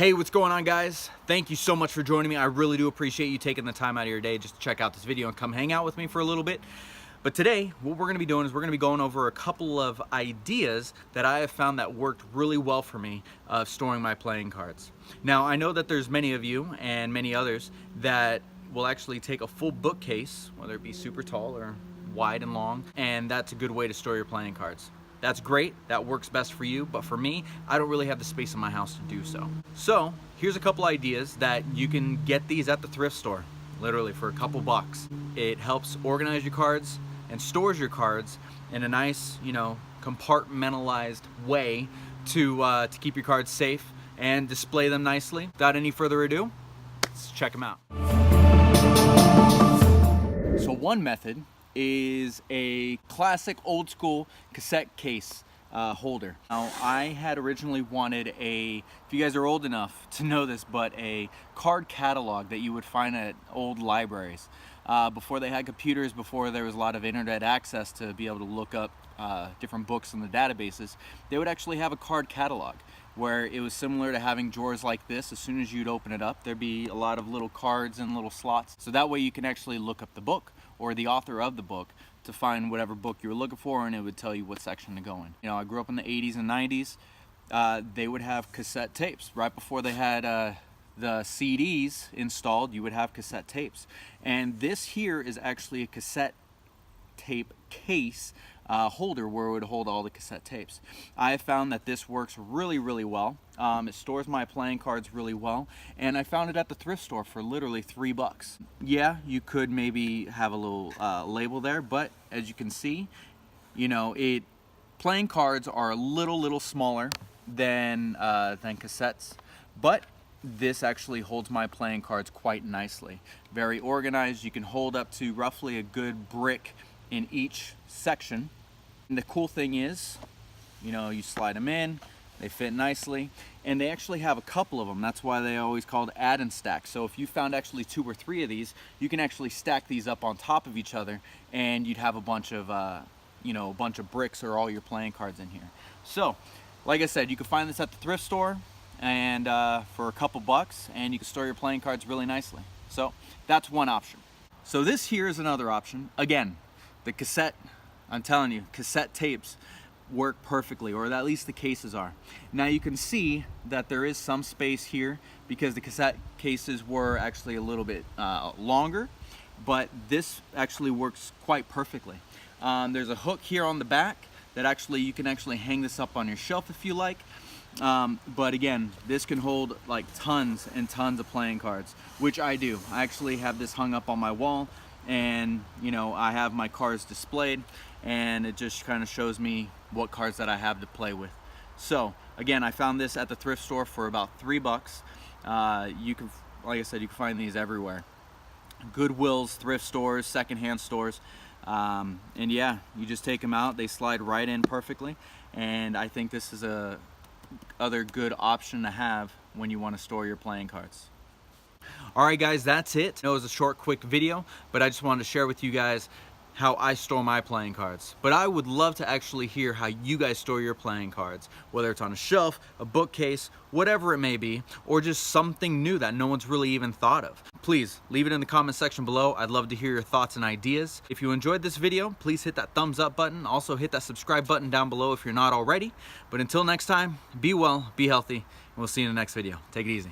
Hey, what's going on, guys? Thank you so much for joining me. I really do appreciate you taking the time out of your day just to check out this video and come hang out with me for a little bit. But today, what we're gonna be doing is we're gonna be going over a couple of ideas that I have found that worked really well for me of storing my playing cards. Now, I know that there's many of you and many others that will actually take a full bookcase, whether it be super tall or wide and long, and that's a good way to store your playing cards. That's great, that works best for you, but for me, I don't really have the space in my house to do so. So, here's a couple ideas that you can get these at the thrift store, literally for a couple bucks. It helps organize your cards and stores your cards in a nice, compartmentalized way to keep your cards safe and display them nicely. Without any further ado, let's check them out. So one method is a classic old school cassette case holder. Now, I had originally wanted if you guys are old enough to know this, but a card catalog that you would find at old libraries. Before they had computers, before there was a lot of internet access to be able to look up different books in the databases, they would actually have a card catalog where it was similar to having drawers like this. As soon as you'd open it up, there'd be a lot of little cards and little slots. So that way you can actually look up the book or the author of the book to find whatever book you were looking for, and it would tell you what section to go in. I grew up in the 80s and 90s. They would have cassette tapes. Right before they had the CDs installed, you would have cassette tapes. And this here is actually a cassette tape case holder where it would hold all the cassette tapes. I have found that this works really, really well. It stores my playing cards really well, and I found it at the thrift store for literally $3. Yeah, you could maybe have a little label there, but as you can see, playing cards are a little smaller than cassettes, but this actually holds my playing cards quite nicely. Very organized. You can hold up to roughly a good brick in each section. And the cool thing is, you slide them in, they fit nicely, and they actually have a couple of them. That's why they always called add and stack. So if you found actually 2 or 3 of these, you can actually stack these up on top of each other, and you'd have a bunch of bricks or all your playing cards in here. So, like I said, you can find this at the thrift store, and for a couple bucks, and you can store your playing cards really nicely. So that's one option. So this here is another option. Again, the cassette, I'm telling you, cassette tapes work perfectly, or at least the cases are. Now you can see that there is some space here because the cassette cases were actually a little bit longer, but this actually works quite perfectly. There's a hook here on the back that you can actually hang this up on your shelf if you like. But again, this can hold like tons and tons of playing cards, which I do. I actually have this hung up on my wall, and I have my cards displayed, and it just kind of shows me what cards that I have to play with. So again, I found this at the thrift store for about $3. You can, like I said, you can find these everywhere. Goodwills, thrift stores, secondhand stores. And yeah, you just take them out, they slide right in perfectly, and I think this is a other good option to have when you want to store your playing cards. Alright guys, that's it. I know it was a short, quick video, but I just wanted to share with you guys how I store my playing cards. But I would love to actually hear how you guys store your playing cards, whether it's on a shelf, a bookcase, whatever it may be, or just something new that no one's really even thought of. Please leave it in the comment section below. I'd love to hear your thoughts and ideas. If you enjoyed this video, please hit that thumbs up button. Also hit that subscribe button down below if you're not already. But until next time, be well, be healthy, and we'll see you in the next video. Take it easy.